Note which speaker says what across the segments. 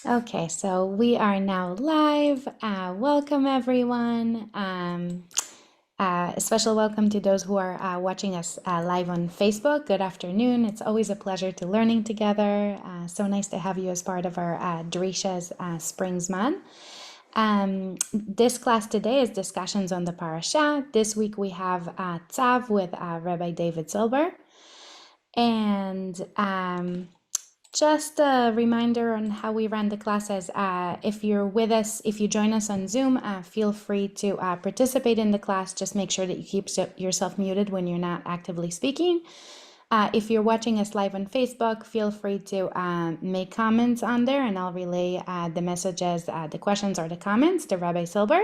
Speaker 1: Okay, so we are now live. Welcome, everyone. A special welcome to those who are watching us live on Facebook. Good afternoon. It's always a pleasure to learning together. So nice to have you as part of our Drisha's Spring Zman. This class today is discussions on the Parashah. This week we have Tzav with Rabbi David Silber. And just a reminder on how we run the classes. If you're with us, if you join us on Zoom, feel free to participate in the class. Just make sure that you keep yourself muted when you're not actively speaking. If you're watching us live on Facebook, feel free to make comments on there, and I'll relay the messages, the questions or the comments to Rabbi Silber.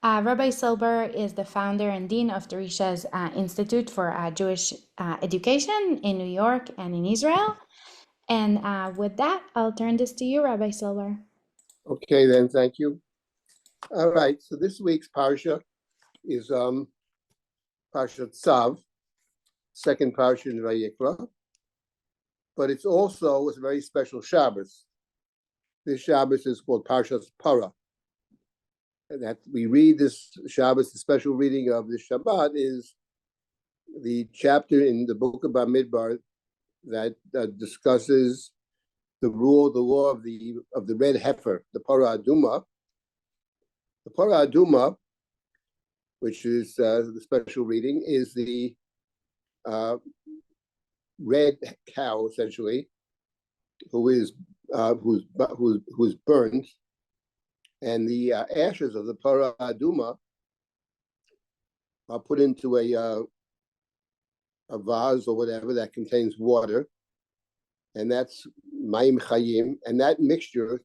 Speaker 1: Rabbi Silber is the founder and dean of Teresha's Institute for Jewish Education in New York and in Israel. And with that, I'll turn this to you, Rabbi Silber.
Speaker 2: Okay, then, thank you. All right, so this week's Parashah is Parashah Tzav, second Parashah in Vayikra, but it's also a very special Shabbos. This Shabbos is called Parashah Para. And that we read this Shabbos, the special reading of this Shabbat is the chapter in the book of Bamidbar that discusses the law of the red heifer, the Parah Aduma. The Parah Aduma, which is the special reading, is the red cow, essentially, who's burned, and the ashes of the Parah Aduma are put into a vase or whatever that contains water, and that's Mayim Chayim, and that mixture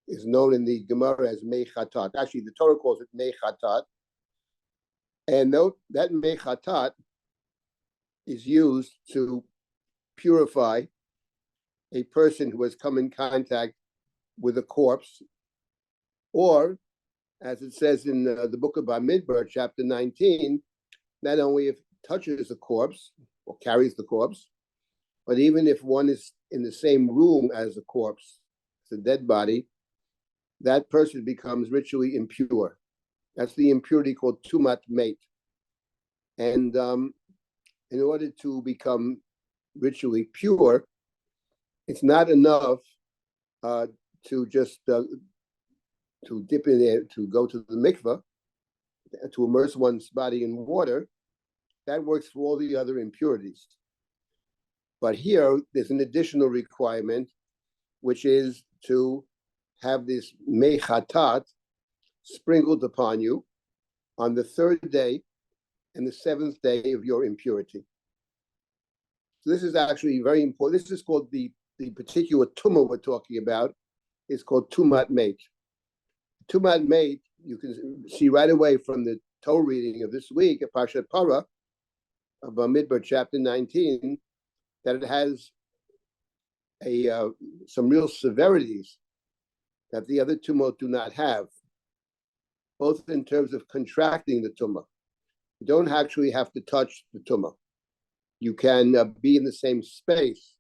Speaker 2: is known in the Gemara as Mei Chatat. Actually, the Torah calls it Mei Chatat, and that Mei Chatat is used to purify a person who has come in contact with a corpse, or, as it says in the book of Bamidbar, chapter 19, not only if it touches a corpse or carries the corpse, but even if one is in the same room as the corpse, it's a dead body, that person becomes ritually impure. That's the impurity called tumat mate. And in order to become ritually pure, it's not enough to just to dip in there, to go to the mikveh, to immerse one's body in water. That works for all the other impurities. But here, there's an additional requirement, which is to have this mei chatat sprinkled upon you on the third day and the seventh day of your impurity. So this is actually very important. This is called the particular tumah we're talking about. It's called tumat mate. Tumat mate, you can see right away from the Torah reading of this week, at Parashat Parah, of Bamidbar chapter 19, that it has some real severities that the other tumot do not have, both in terms of contracting the tumah. You don't actually have to touch the tumah. You can be in the same space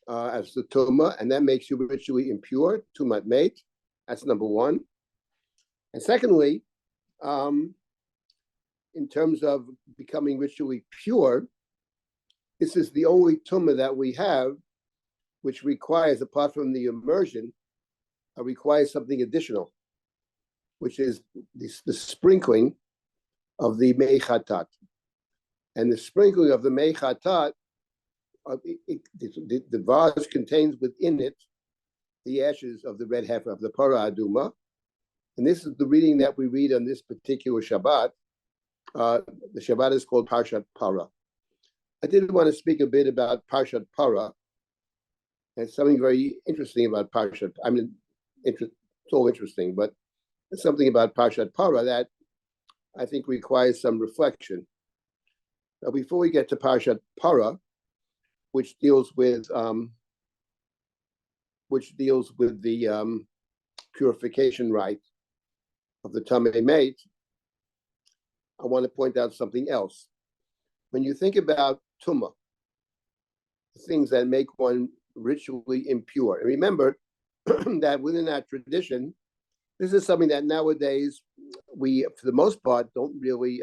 Speaker 2: as the tumah, and that makes you ritually impure, tumat mate. That's number one. And secondly, in terms of becoming ritually pure, this is the only tumah that we have which requires, apart from the immersion, requires something additional, which is the sprinkling of the mei chatat. And the sprinkling of the mei chatat, the vase contains within it the ashes of the red heifer, of the Parah Aduma. And this is the reading that we read on this particular Shabbat. The Shabbat is called Parashat Parah. I did want to speak a bit about Parashat Parah. And something very interesting about Parashat. I mean, it's all interesting, but there's something about Parashat Parah that I think requires some reflection. Now, before we get to Parashat Parah, which deals with the purification rite of the Tamei Mate, I want to point out something else. When you think about Tumah, the things that make one ritually impure, and remember, that within that tradition, this is something that nowadays we, for the most part, don't really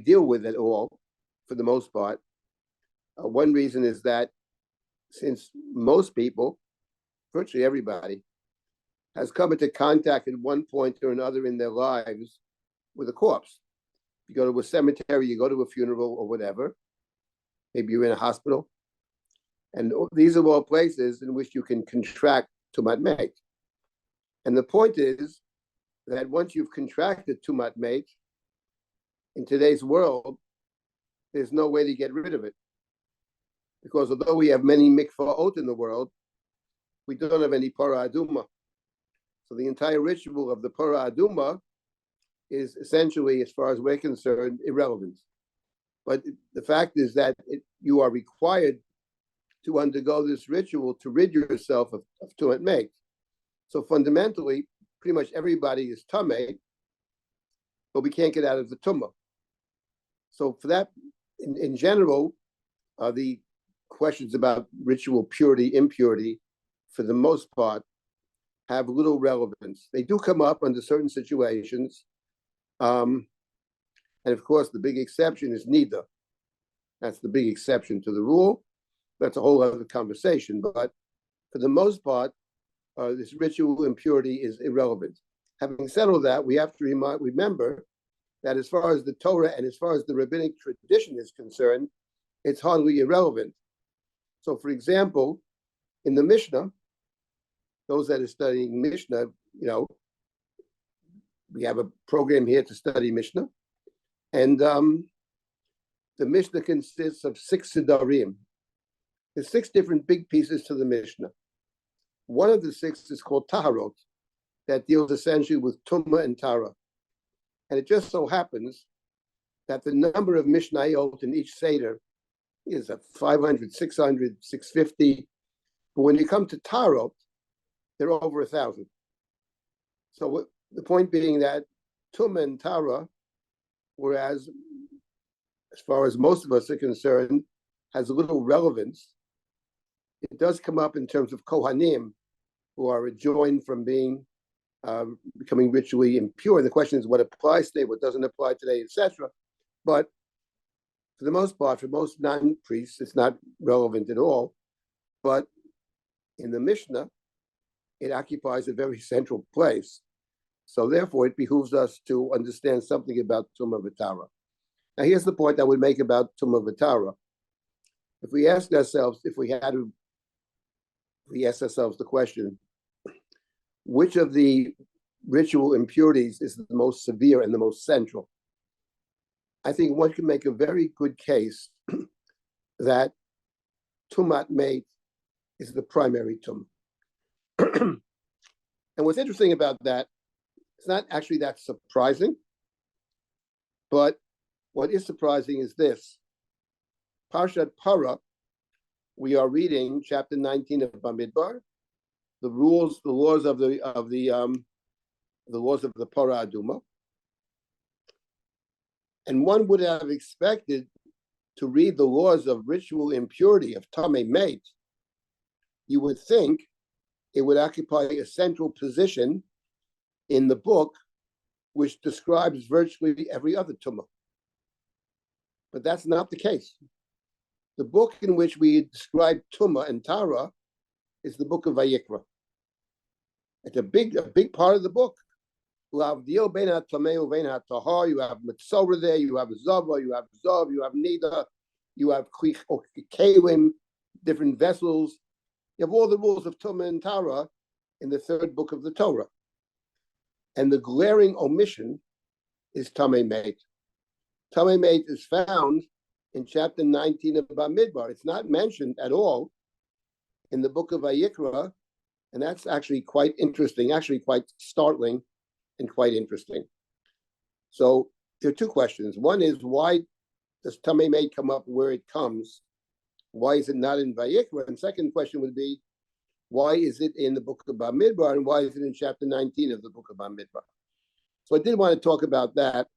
Speaker 2: deal with at all. For the most part, one reason is that since most people, virtually everybody, has come into contact at one point or another in their lives with a corpse. You go to a cemetery, you go to a funeral or whatever. Maybe you're in a hospital. And these are all places in which you can contract tumat met. And the point is that once you've contracted tumat met, in today's world, there's no way to get rid of it. Because although we have many mikvaot in the world, we don't have any para aduma. So the entire ritual of the para aduma is essentially, as far as we're concerned, irrelevant. But the fact is that you are required to undergo this ritual to rid yourself of tumat met. So fundamentally, pretty much everybody is tameh, but we can't get out of the tumah. So for that, in general, the questions about ritual purity, impurity, for the most part, have little relevance. They do come up under certain situations. And of course, the big exception is nida. That's the big exception to the rule. That's a whole other conversation. But for the most part, this ritual impurity is irrelevant. Having said all that, we have to remember that as far as the Torah and as far as the rabbinic tradition is concerned, it's hardly irrelevant. So, for example, in the Mishnah, those that are studying Mishnah, we have a program here to study Mishnah, and the Mishnah consists of 6 sidarim. There's 6 different big pieces to the Mishnah. One of the 6 is called Taharot, that deals essentially with Tumah and Tara. And it just so happens that the number of Mishnayot in each Seder is 500, 600, 650. But when you come to Tarot, they're over 1,000. So the point being that Tumah and Tara, whereas as far as most of us are concerned, has a little relevance, it does come up in terms of Kohanim, who are adjoined from becoming ritually impure. And the question is what applies today, what doesn't apply today, etc. But for the most part, for most non-priests, it's not relevant at all. But in the Mishnah, it occupies a very central place. So therefore, it behooves us to understand something about Tumah V'Tara. Now, here's the point I would make about Tumah V'Tara. If we ask ourselves the question, which of the ritual impurities is the most severe and the most central? I think one can make a very good case that tumat met is the primary tumah. And what's interesting about that, it's not actually that surprising, but what is surprising is this. Parashat Para, we are reading chapter 19 of Bamidbar, the laws of the Para Aduma. And one would have expected to read the laws of ritual impurity of Tamei Met. You would think it would occupy a central position in the book, which describes virtually every other tumah. But that's not the case. The book in which we describe tumah and tara is the book of Vayikra. It's a big part of the book. You have Metzora there, you have Zava, you have Zav, you have Nida, you have Kalim, different vessels. You have all the rules of Tumah and Tara in the 3rd book of the Torah. And the glaring omission is Tamei Met. Tamei Met is found in chapter 19 of Bamidbar. It's not mentioned at all in the book of Vayikra, and that's actually quite interesting, actually quite startling and quite interesting. So there are 2 questions. One is, why does Tamei Met come up where it comes? Why is it not in Vayikra? And second question would be, why is it in the book of Bamidbar, and why is it in chapter 19 of the book of Bamidbar? So I did want to talk about that,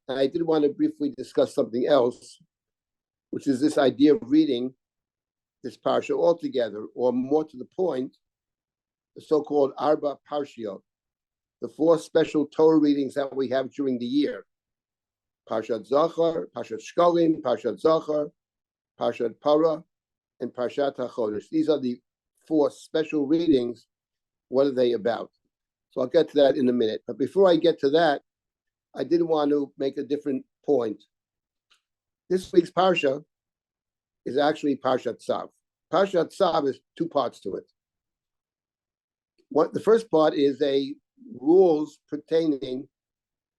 Speaker 2: and I did want to briefly discuss something else, which is this idea of reading this parsha altogether, or more to the point, the so-called Arba Parshiot, the 4 special Torah readings that we have during the year. Parshat Zachar, Parshat Shkolim, Parshat Zachar, Parshat Para, and Parshat HaChodesh. These are the 4 special readings. What are they about? So I'll get to that in a minute. But before I get to that, I did want to make a different point. This week's Parsha is actually Parshat Tzav. Parshat Tzav has 2 parts to it. The first part is a rules pertaining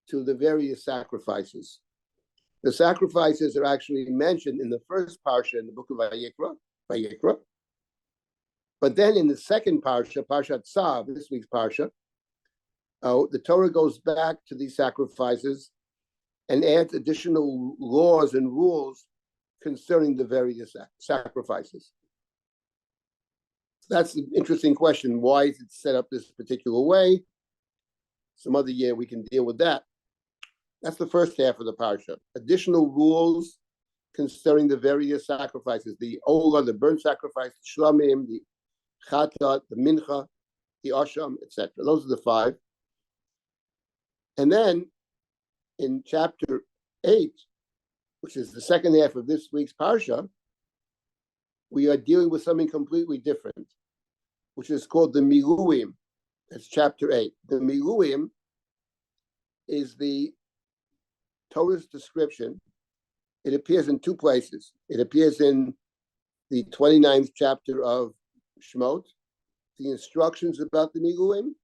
Speaker 2: to the various sacrifices. The sacrifices are actually mentioned in the first Parsha in the book of Vayikra. But then in the second Parsha, Parshat Tzav, this week's Parsha, the Torah goes back to these sacrifices and adds additional laws and rules concerning the various sacrifices. That's an interesting question. Why is it set up this particular way? Some other year we can deal with that. That's the first half of the parsha. Additional rules concerning the various sacrifices: the ola, the burnt sacrifice, the shlamim, the chatat, the mincha, the asham, etc. Those are the 5. And then in chapter 8, which is the second half of this week's parsha, we are dealing with something completely different, which is called the miluim. That's chapter 8. The miluim is the Torah's description. It appears in 2 places. It appears in the 29th chapter of Shemot, the instructions about the miluim,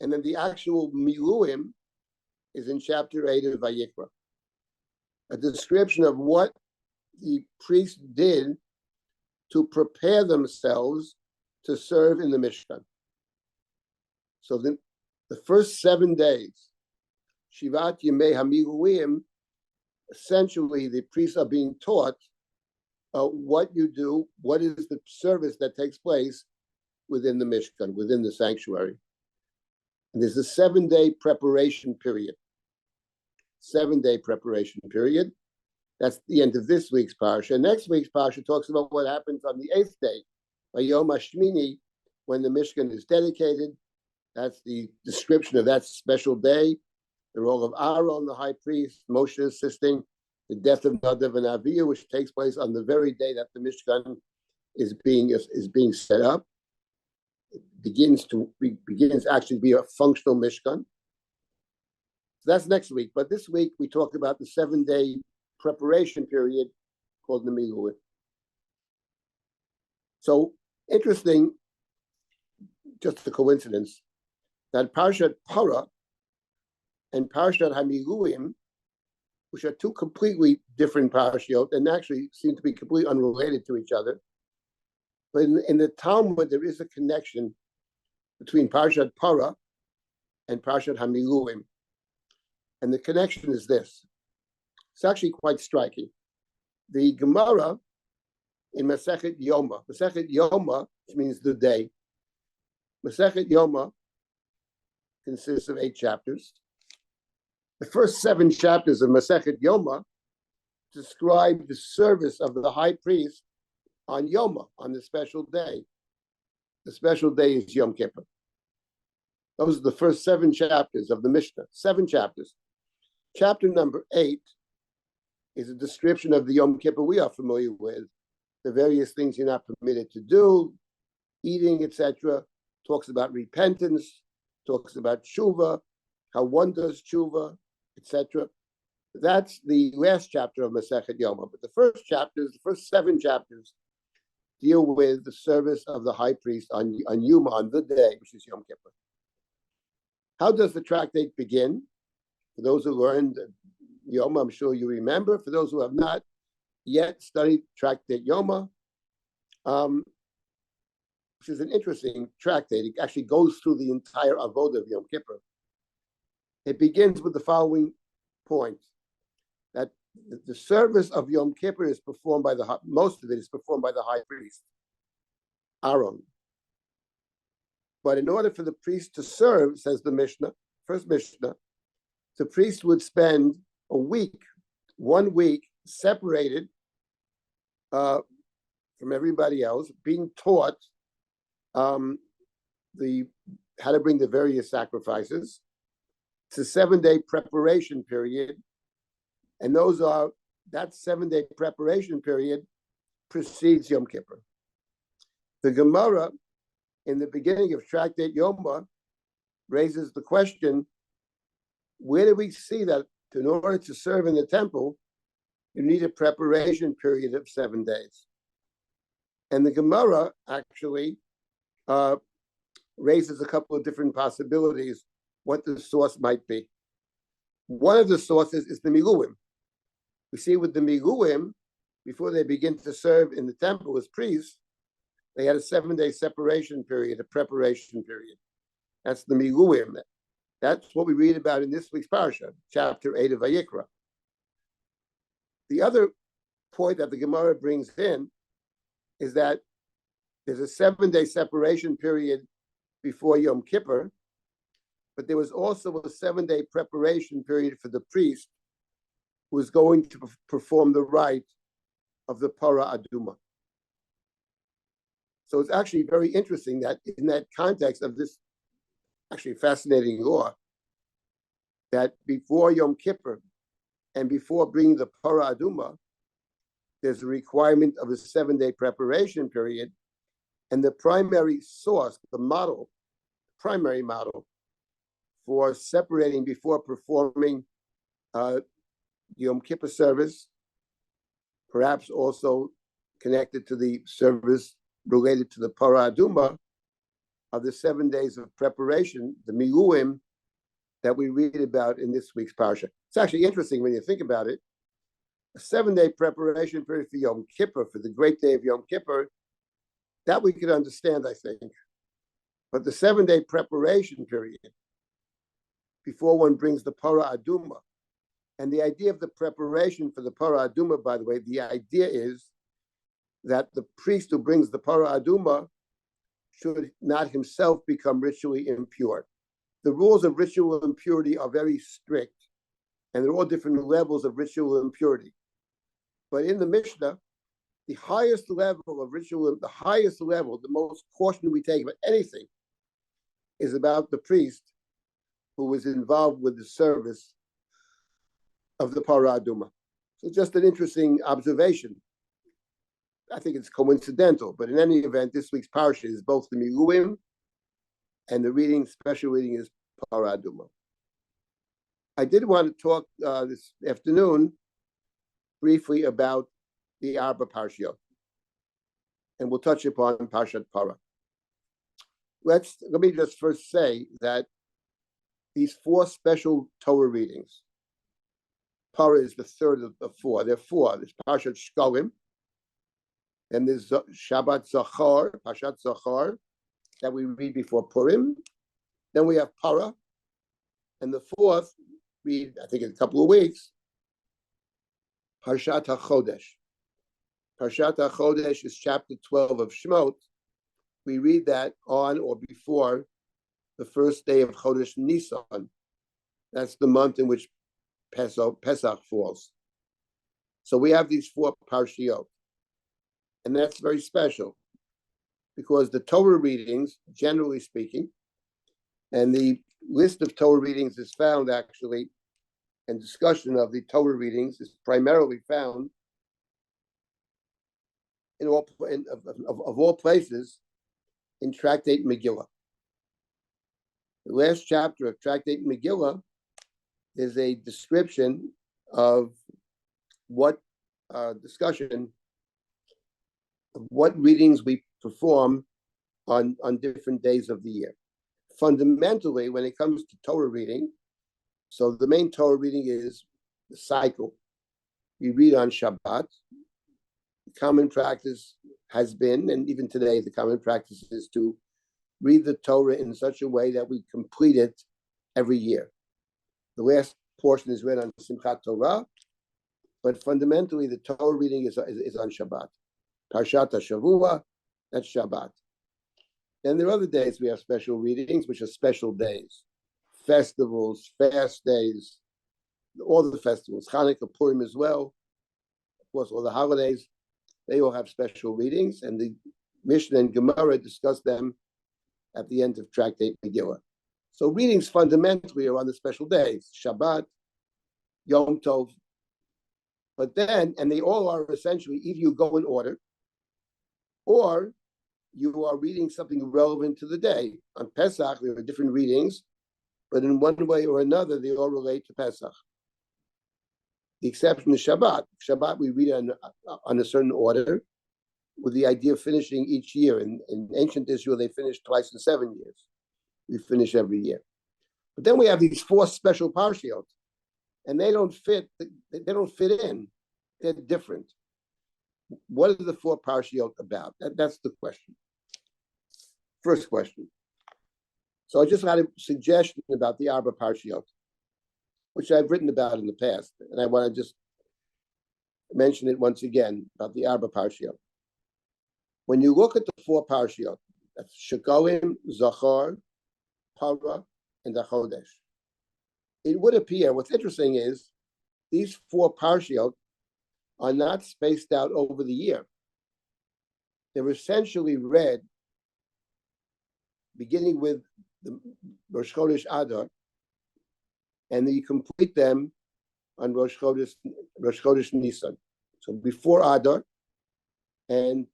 Speaker 2: and then the actual miluim is in chapter 8 of Vayikra. A description of what the priests did to prepare themselves to serve in the Mishkan. So the first 7 days, Shivat Yemei HaMiluim, essentially the priests are being taught what you do, what is the service that takes place within the Mishkan, within the sanctuary. And there's a 7-day preparation period. 7-day preparation period. That's the end of this week's parsha. Next week's parsha talks about what happens on the 8th day, by Yom HaShmini, when the Mishkan is dedicated. That's the description of that special day. The role of Aaron, the high priest, Moshe assisting, the death of Nadav and Avihu, which takes place on the very day that the Mishkan is being set up. It begins actually to be a functional Mishkan. So that's next week. But this week we talk about the 7-day preparation period called the Miluim. So interesting, just a coincidence, that Parshat Para and Parashat HaMiluim, which are 2 completely different parashiot and actually seem to be completely unrelated to each other. But in the Talmud, there is a connection between Parashat Para and Parashat HaMiluim. And the connection is this. It's actually quite striking. The Gemara in Masechet Yoma, which means the day, Masechet Yoma consists of 8 chapters. The first 7 chapters of Masechet Yoma describe the service of the high priest on Yoma, on the special day. The special day is Yom Kippur. Those are the first 7 chapters of the Mishnah. 7 chapters. Chapter number 8 is a description of the Yom Kippur we are familiar with, the various things you're not permitted to do, eating, etc. Talks about repentance, talks about tshuva, how one does tshuva, etc. That's the last chapter of Masechet Yoma. But the first 7 chapters, deal with the service of the high priest on Yoma, on the day, which is Yom Kippur. How does the tractate begin? For those who learned Yoma, I'm sure you remember. For those who have not yet studied Tractate Yoma, which is an interesting tractate. It actually goes through the entire avodah of Yom Kippur. It begins with the following point, that the service of Yom Kippur is performed by most of it is performed by the high priest, Aaron. But in order for the priest to serve, says the Mishnah, first Mishnah, the priest would spend a week, 1 week, separated from everybody else, being taught how to bring the various sacrifices. It's a 7-day preparation period, and that 7-day preparation period precedes Yom Kippur. The Gemara, in the beginning of Tractate Yoma, raises the question, where do we see that in order to serve in the temple, you need a preparation period of 7 days? And the Gemara actually raises a couple of different possibilities what the source might be. One of the sources is the Miluim. We see with the Miluim, before they begin to serve in the temple as priests, they had a 7-day separation period, a preparation period. That's the Miluim. That's what we read about in this week's Parashah, chapter 8 of Vayikra. The other point that the Gemara brings in is that there's a 7-day separation period before Yom Kippur, but there was also a 7-day preparation period for the priest who was going to perform the rite of the Parah Aduma. So it's actually very interesting that in that context of this actually fascinating law, that before Yom Kippur and before bringing the Parah Aduma, there's a requirement of a 7-day preparation period, and the primary source, the primary model for separating before performing Yom Kippur service, perhaps also connected to the service related to the Parah Aduma, are the 7 days of preparation, the Miluim, that we read about in this week's Parashah. It's actually interesting when you think about it. A 7-day preparation period for Yom Kippur, for the great day of Yom Kippur, that we could understand, I think. But the 7-day preparation period before one brings the Parah Aduma, and the idea of the preparation for the Parah Aduma, by the way, the idea is that the priest who brings the Parah Aduma should not himself become ritually impure. The rules of ritual impurity are very strict, and there are all different levels of ritual impurity. But in the Mishnah, the highest level of ritual, the most caution we take about anything is about the priest who was involved with the service of the Parah Aduma. So just an interesting observation. I think it's coincidental, but in any event, this week's Parashah is both the Miluim and the special reading is Parah Aduma. I did want to talk this afternoon briefly about the Arba Parashiyot, and we'll touch upon Parashat Parah. Let me just first say that these 4 special Torah readings, Parah is the third of the 4. There are 4. There's Parashat Shkolim, then there's Shabbat Zachar, Parashat Zachar, that we read before Purim. Then we have Parah, and the 4th, read, I think in a couple of weeks, Parashat HaChodesh. Parashat HaChodesh is chapter 12 of Shemot. We read that on or before the first day of Chodesh Nisan. That's the month in which Pesach falls. So we have these 4 parashiyot. And that's very special because the Torah readings, generally speaking, and the list of Torah readings is found actually, and discussion of the Torah readings is primarily found in all places in Tractate Megillah. The last chapter of Tractate Megillah is a description of what discussion of what readings we perform on different days of the year. Fundamentally, when it comes to Torah reading, so the main Torah reading is the cycle. We read on Shabbat. The common practice has been, and even today, the common practice is to read the Torah in such a way that we complete it every year. The last portion is read on Simchat Torah, but fundamentally, the Torah reading is on Shabbat. Parashat HaShavua, that's Shabbat. Then there are other days we have special readings, which are special days. Festivals, fast days, all the festivals, Hanukkah, Purim as well, of course, all the holidays. They all have special readings, and the Mishnah and Gemara discuss them at the end of Tractate Megillah. So readings fundamentally are on the special days, Shabbat, Yom Tov. But then, and they all are essentially, either you go in order, or you are reading something relevant to the day. On Pesach, there are different readings, but in one way or another, they all relate to Pesach. The exception is Shabbat. Shabbat, we read on a certain order, with the idea of finishing each year. In ancient Israel, they finished twice in 7 years. We finish every year. But then we have these 4 special parshiot, and they don't fit in. They're different. What are the 4 parshiot about? That's the question. First question. So I just had a suggestion about the Arba parshiot, which I've written about in the past, and I want to just mention it once again about the Arba parshiot. When you look at the 4 parshiot, that's Shekolim, Zachor, Para, and Achodesh, it would appear, what's interesting is, these 4 parshiot are not spaced out over the year. They're essentially read beginning with the Rosh Chodesh Adar, and then you complete them on Rosh Chodesh Nisan. So before Adar and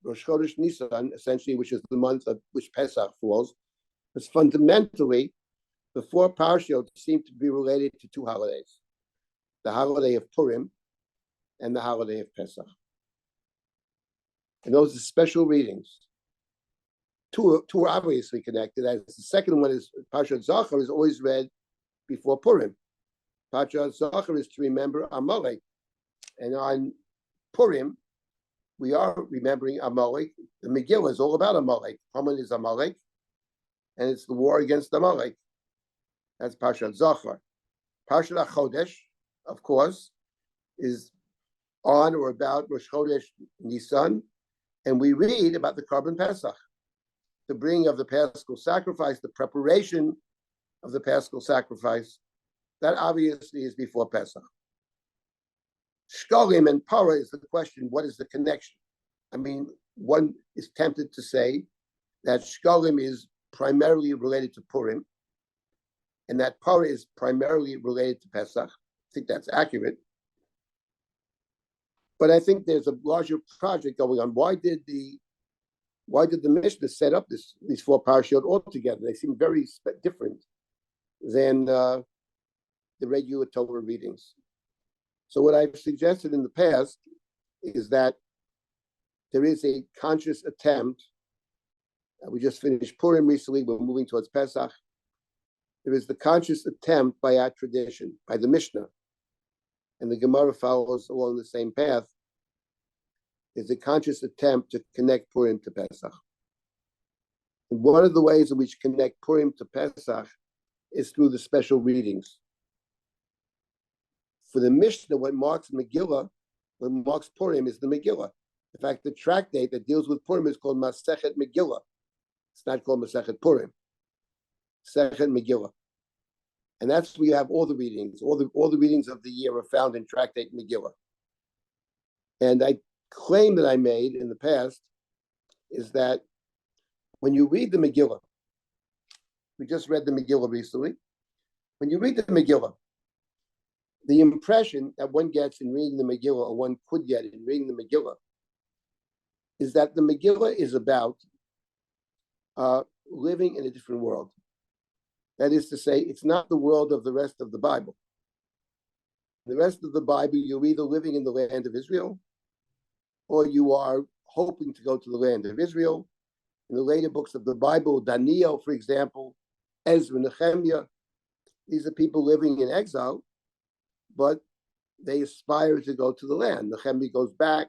Speaker 2: Rosh Chodesh Nisan, essentially, which is the month of which Pesach falls, because fundamentally, the 4 parshiot seem to be related to 2 holidays: the holiday of Purim and the holiday of Pesach. And those are special readings. Two are obviously connected, as the second one is Parashat Zachor is always read before Purim. Parashat Zachor is to remember Amalek. And on Purim, we are remembering Amalek. The Megillah is all about Amalek. Haman is Amalek, and it's the war against Amalek. That's Parashat Zachor. Parashat Chodesh, of course, is on or about Rosh Chodesh Nisan, and we read about the Korban Pesach, the bringing of the Paschal sacrifice, the preparation of the Paschal sacrifice. That obviously is before Pesach. Shkolim and Para is the question, what is the connection? I mean, one is tempted to say that Shkolim is primarily related to Purim, and that Para is primarily related to Pesach. I think that's accurate. But I think there's a larger project going on. Why did the Mishnah set up these 4 parashiyot altogether? They seem very different than the regular Torah readings. So what I've suggested in the past is that there is a conscious attempt. We just finished Purim recently. We're moving towards Pesach. There is the conscious attempt by our tradition, by the Mishnah, and the Gemara follows along the same path, is a conscious attempt to connect Purim to Pesach. And one of the ways in which connect Purim to Pesach is through the special readings. For the Mishnah, what marks Megillah, what marks Purim is the Megillah. In fact, the tractate that deals with Purim is called Masechet Megillah. It's not called Masechet Purim. Masechet Megillah. And that's where you have all the readings. All the readings of the year are found in Tractate Megillah. And I claim that I made in the past is that when you read the Megillah, we just read the Megillah recently. When you read the Megillah, the impression that one gets in reading the Megillah, or one could get in reading the Megillah, is that the Megillah is about living in a different world. That is to say, it's not the world of the rest of the Bible. The rest of the Bible, you're either living in the land of Israel, or you are hoping to go to the land of Israel. In the later books of the Bible, Daniel, for example, Ezra, Nehemiah, these are people living in exile, but they aspire to go to the land. Nehemiah goes back,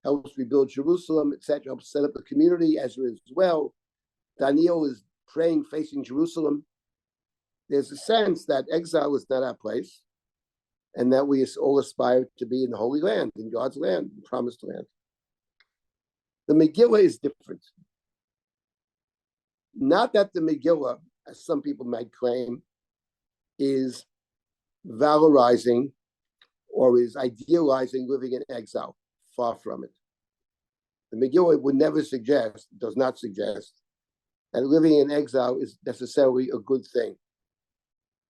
Speaker 2: helps rebuild Jerusalem, etc., helps set up a community, Ezra as well. Daniel is praying, facing Jerusalem. There's a sense that exile is not our place, and that we all aspire to be in the Holy Land, in God's land, the promised land. The Megillah is different. Not that the Megillah, as some people might claim, is valorizing or is idealizing living in exile. Far from it. The Megillah would never suggest, does not suggest, that living in exile is necessarily a good thing.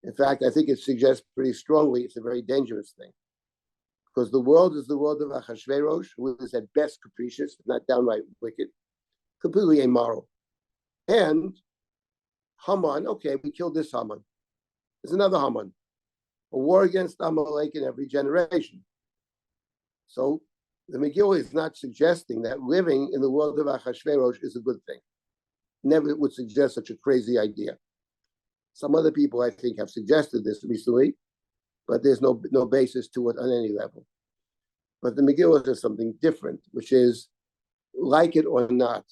Speaker 2: In fact, I think it suggests pretty strongly it's a very dangerous thing. Because the world is the world of Achashverosh, who is at best capricious, not downright wicked, completely immoral. And Haman, okay, we killed this Haman. There's another Haman. A war against Amalek in every generation. So the Megillah is not suggesting that living in the world of Achashverosh is a good thing. Never would suggest such a crazy idea. Some other people, I think, have suggested this recently, but there's no basis to it on any level. But the Megillah says something different, which is, like it or not,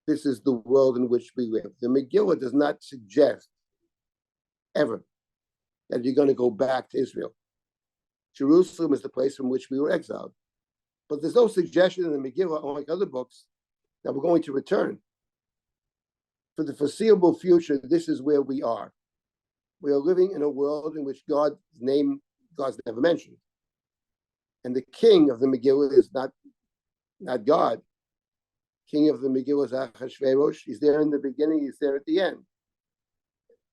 Speaker 2: this is the world in which we live. The Megillah does not suggest ever that you're going to go back to Israel. Jerusalem is the place from which we were exiled. But there's no suggestion in the Megillah, unlike other books, that we're going to return. For the foreseeable future, this is where we are. We are living in a world in which God's never mentioned. And the king of the Megillah is not God. King of the Megillah is Achashverosh. He's there in the beginning, he's there at the end.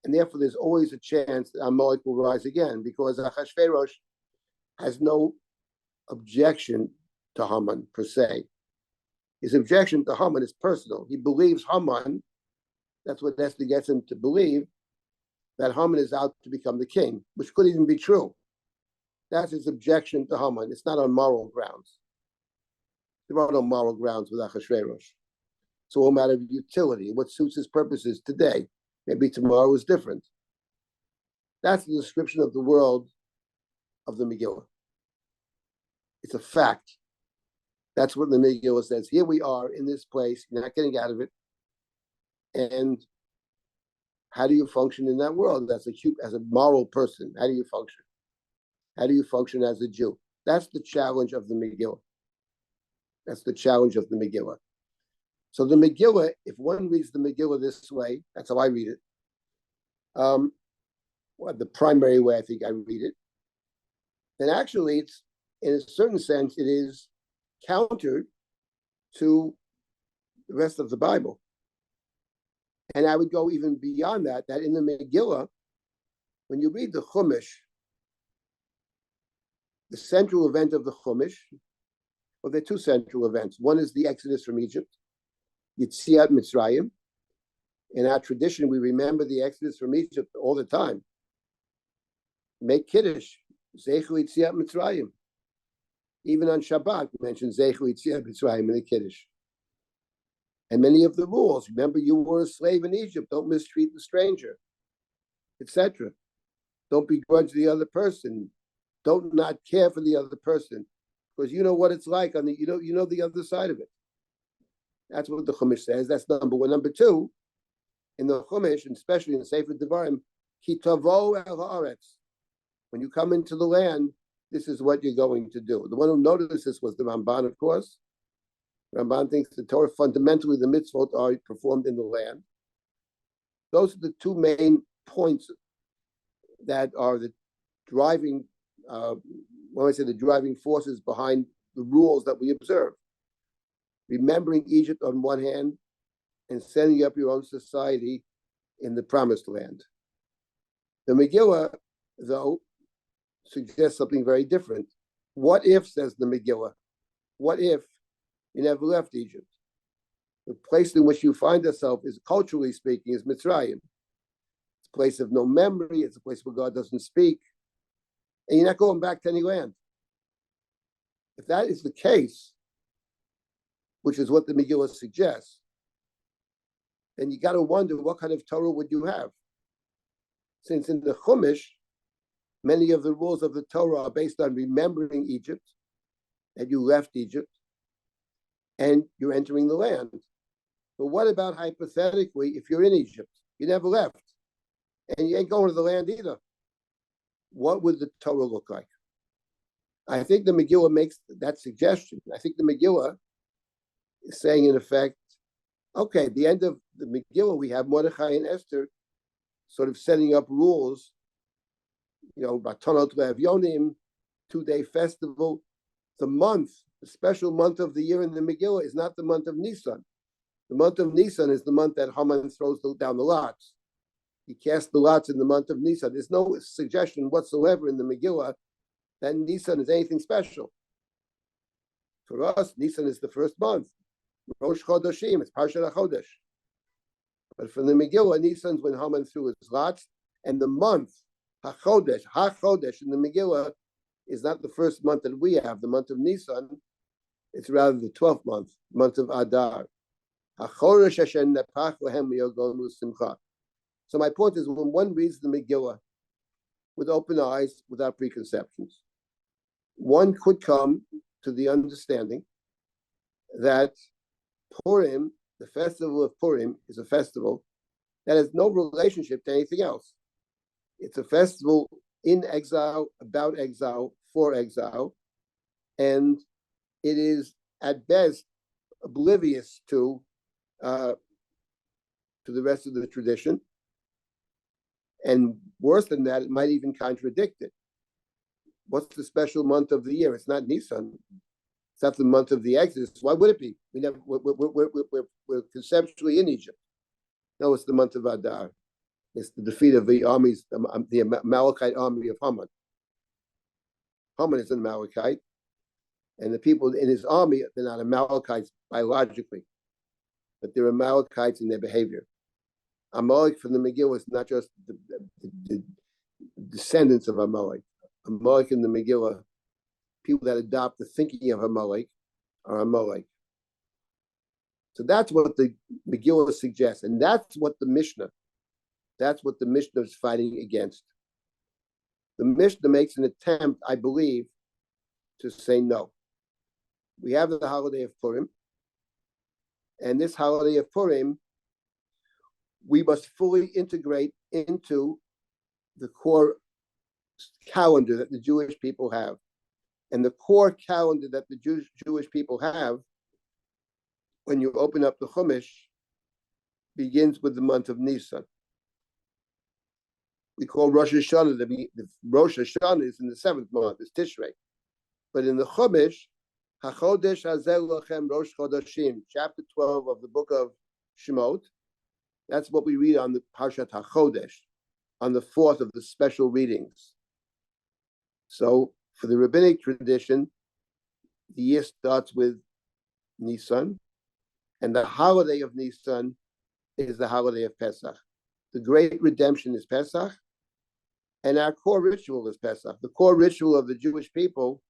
Speaker 2: And therefore, there's always a chance that Amalek will rise again, because Achashverosh has no objection to Haman per se. His objection to Haman is personal. He believes Haman, that's what Esther gets him to believe, that Haman is out to become the king, which could even be true. That's his objection to Haman. It's not on moral grounds. There are no moral grounds with Achashverosh. It's all a matter of utility, what suits his purposes today. Maybe tomorrow is different. That's the description of the world of the Megillah. It's a fact. That's what the Megillah says. Here we are in this place, you're not getting out of it. And how do you function in that world as a moral person? How do you function? How do you function as a Jew? That's the challenge of the Megillah. That's the challenge of the Megillah. So the Megillah, if one reads the Megillah this way, that's how I read it. The primary way I think I read it, then actually it's, in a certain sense, it is counter to the rest of the Bible. And I would go even beyond that, that in the Megillah, when you read the Chumash, the central event of the Chumash, well, there are two central events. One is the Exodus from Egypt, Yetziat Mitzrayim. In our tradition, we remember the Exodus from Egypt all the time. Make Kiddush, Zechu Yetziat Mitzrayim. Even on Shabbat, we mention Zechu Yetziat Mitzrayim in the Kiddush. And many of the rules, remember you were a slave in Egypt, don't mistreat the stranger, etc. Don't begrudge the other person. Don't not care for the other person, because you know what it's like you know the other side of it. That's what the Chumash says. That's number one. Number two, in the Chumash, and especially in the Sefer Devarim, Ki tavo el haaretz. When you come into the land, this is what you're going to do. The one who noticed this was the Ramban, of course. Ramban thinks the Torah, fundamentally, the mitzvot are performed in the land. Those are the two main points that are the driving, when I say the driving forces behind the rules that we observe. Remembering Egypt on one hand and setting up your own society in the promised land. The Megillah, though, suggests something very different. What if, says the Megillah, what if you never left Egypt? The place in which you find yourself is, culturally speaking, is Mitzrayim. It's a place of no memory. It's a place where God doesn't speak. And you're not going back to any land. If that is the case, which is what the Megillah suggests, then you got to wonder what kind of Torah would you have? Since in the Chumash, many of the rules of the Torah are based on remembering Egypt, that you left Egypt, and you're entering the land. But what about hypothetically, if you're in Egypt, you never left, and you ain't going to the land either? What would the Torah look like? I think the Megillah makes that suggestion. I think the Megillah is saying, in effect, okay, at the end of the Megillah, we have Mordechai and Esther sort of setting up rules, Batonot Lev Yonim, 2-day festival. the special month of the year in the Megillah is not the month of Nisan. The month of Nisan is the month that Haman throws down the lots. He cast the lots in the month of Nisan. There's no suggestion whatsoever in the Megillah that Nisan is anything special. For us, Nisan is the first month. Rosh Chodeshim, it's Parashah Chodesh. But for the Megillah, Nisan's when Haman threw his lots, and the month, HaChodesh in the Megillah is not the first month that we have, the month of Nisan. It's rather the 12th month of Adar. So my point is, when one reads the Megillah with open eyes, without preconceptions, one could come to the understanding that Purim, the festival of Purim, is a festival that has no relationship to anything else. It's a festival in exile, about exile, for exile, and it is at best oblivious to the rest of the tradition. And worse than that, it might even contradict it. What's the special month of the year? It's not Nisan. It's not the month of the Exodus. Why would it be? We're conceptually in Egypt. No, it's the month of Adar. It's the defeat of the armies, the Amalekite army of Haman. Haman is an Amalekite, and the people in his army, they're not Amalekites biologically, but they're Amalekites in their behavior. Amalek from the Megillah is not just the descendants of Amalek. Amalek in the Megillah, people that adopt the thinking of Amalek are Amalek. So that's what the Megillah suggests, and that's what the Mishnah is fighting against. The Mishnah makes an attempt, I believe, to say no. We have the holiday of Purim, and this holiday of Purim, we must fully integrate into the core calendar that the Jewish people have. And the core calendar that the Jewish people have, when you open up the Chumash, begins with the month of Nisan. We call Rosh Hashanah, the Rosh Hashanah is in the 7th month, it's Tishrei. But in the Chumash, HaChodesh Hazeh Lochem Rosh Chodeshim, chapter 12 of the book of Shemot, that's what we read on the Parashat HaChodesh, on the 4th of the special readings. So for the rabbinic tradition, the year starts with Nisan, and the holiday of Nisan is the holiday of Pesach. The great redemption is Pesach, and our core ritual is Pesach. The core ritual of the Jewish people,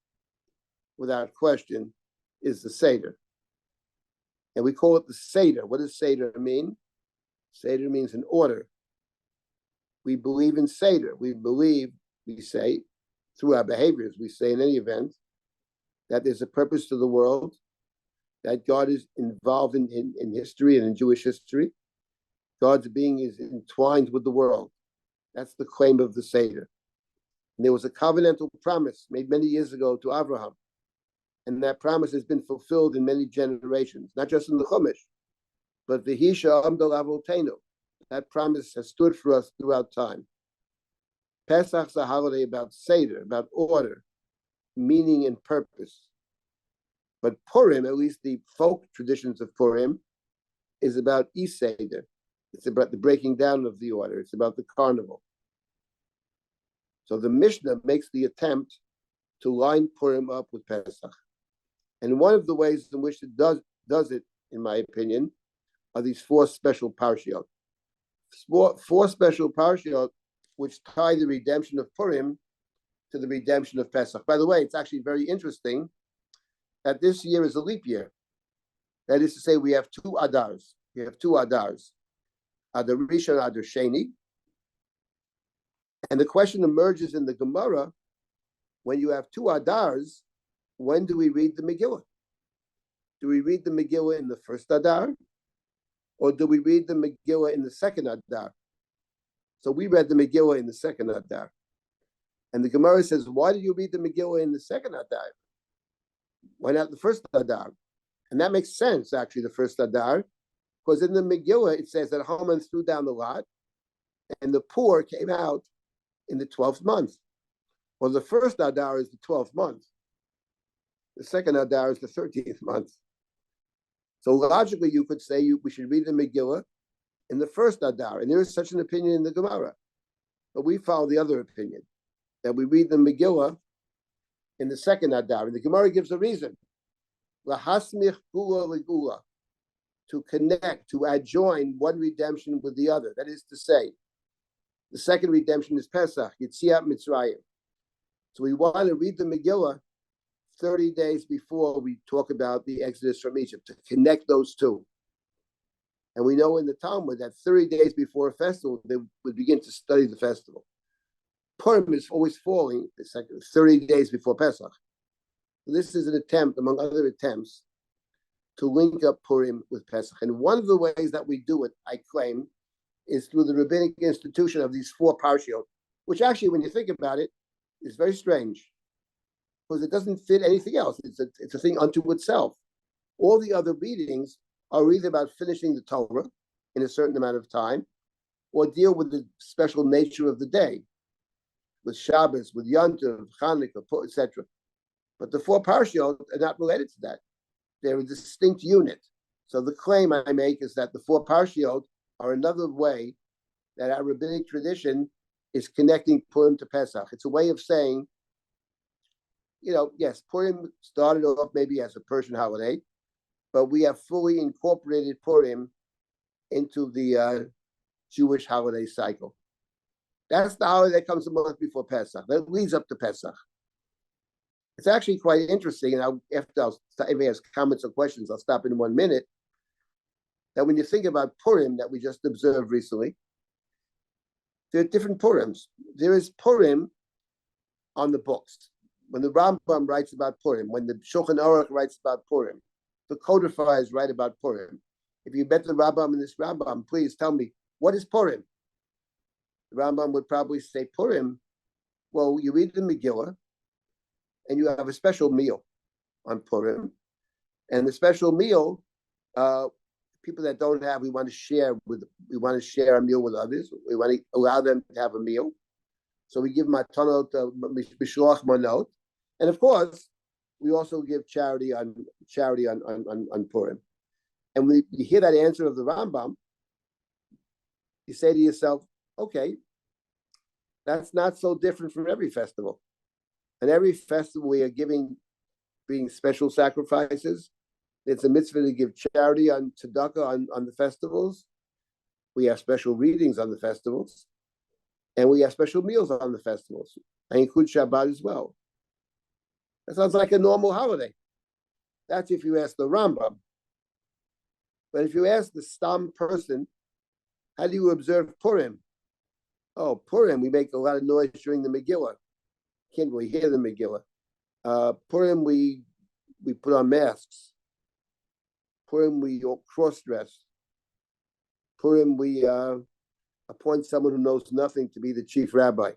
Speaker 2: without question, is the Seder. And we call it the Seder. What does Seder mean? Seder means an order. We believe in Seder. We say, through our behaviors, we say in any event, that there's a purpose to the world, that God is involved in history and in Jewish history. God's being is entwined with the world. That's the claim of the Seder. And there was a covenantal promise made many years ago to Abraham. And that promise has been fulfilled in many generations, not just in the Chumash, but V'hisha Amdal Avotenu. That promise has stood for us throughout time. Pesach's a holiday about Seder, about order, meaning and purpose. But Purim, at least the folk traditions of Purim, is about Seder. It's about the breaking down of the order. It's about the carnival. So the Mishnah makes the attempt to line Purim up with Pesach. And one of the ways in which it does it, in my opinion, are these 4 special parashiyot. 4 special parashiyot which tie the redemption of Purim to the redemption of Pesach. By the way, it's actually very interesting that this year is a leap year. That is to say, we have 2 Adars. We have 2 Adars. Adar Rishon, Adar Sheni. And the question emerges in the Gemara, when you have 2 Adars, when do we read the Megillah? Do we read the Megillah in the first Adar? Or do we read the Megillah in the second Adar? So we read the Megillah in the second Adar. And the Gemara says, why did you read the Megillah in the second Adar? Why not the first Adar? And that makes sense, actually, the first Adar, because in the Megillah, it says that Haman threw down the lot, and the poor came out in the 12th month. Well, the first Adar is the 12th month. The second Adar is the 13th month. So logically, you could say we should read the Megillah in the first Adar, and there is such an opinion in the Gemara. But we follow the other opinion, that we read the Megillah in the second Adar. And the Gemara gives a reason. Lahasmich gula legula, to connect, to adjoin one redemption with the other. That is to say, the second redemption is Pesach, Yetziat Mitzrayim. So we want to read the Megillah 30 days before we talk about the Exodus from Egypt, to connect those two. And we know in the Talmud that 30 days before a festival, they would begin to study the festival. Purim is always falling 30 days before Pesach. So this is an attempt, among other attempts, to link up Purim with Pesach. And one of the ways that we do it, I claim, is through the rabbinic institution of these 4 parashiyot, which actually, when you think about it, is very strange, because it doesn't fit anything else. It's a thing unto itself. All the other readings are either about finishing the Torah in a certain amount of time, or deal with the special nature of the day, with Shabbos, with Yom Tov, Chanukah, etc. But the 4 parashiyot are not related to that. They're a distinct unit. So the claim I make is that the 4 parashiyot are another way that our rabbinic tradition is connecting Purim to Pesach. It's a way of saying, yes, Purim started off maybe as a Persian holiday, but we have fully incorporated Purim into the Jewish holiday cycle. That's the holiday that comes a month before Pesach. That leads up to Pesach. It's actually quite interesting, and if anybody has comments or questions, I'll stop in 1 minute, that when you think about Purim that we just observed recently, there are different Purims. There is Purim on the books. When the Rambam writes about Purim, when the Shulchan Aruch writes about Purim, the codifiers write about Purim. If you met the Rambam in this Rambam, please tell me, what is Purim? The Rambam would probably say, Purim, well, you read the Megillah, and you have a special meal on Purim. And the special meal, people that don't have, we want to share a meal with others. We want to allow them to have a meal. So we give matanot, mishloach manot. And of course, we also give charity on Purim. And when you hear that answer of the Rambam, you say to yourself, okay, that's not so different from every festival. And every festival we are being special sacrifices. It's a mitzvah to give charity on tzedakah on the festivals. We have special readings on the festivals. And we have special meals on the festivals. I include Shabbat as well. That sounds like a normal holiday. That's if you ask the Rambam. But if you ask the Stam person, how do you observe Purim? Oh, Purim, we make a lot of noise during the Megillah. Can't really hear the Megillah. Purim, we put on masks. Purim, we cross-dress. Purim, we appoint someone who knows nothing to be the chief rabbi.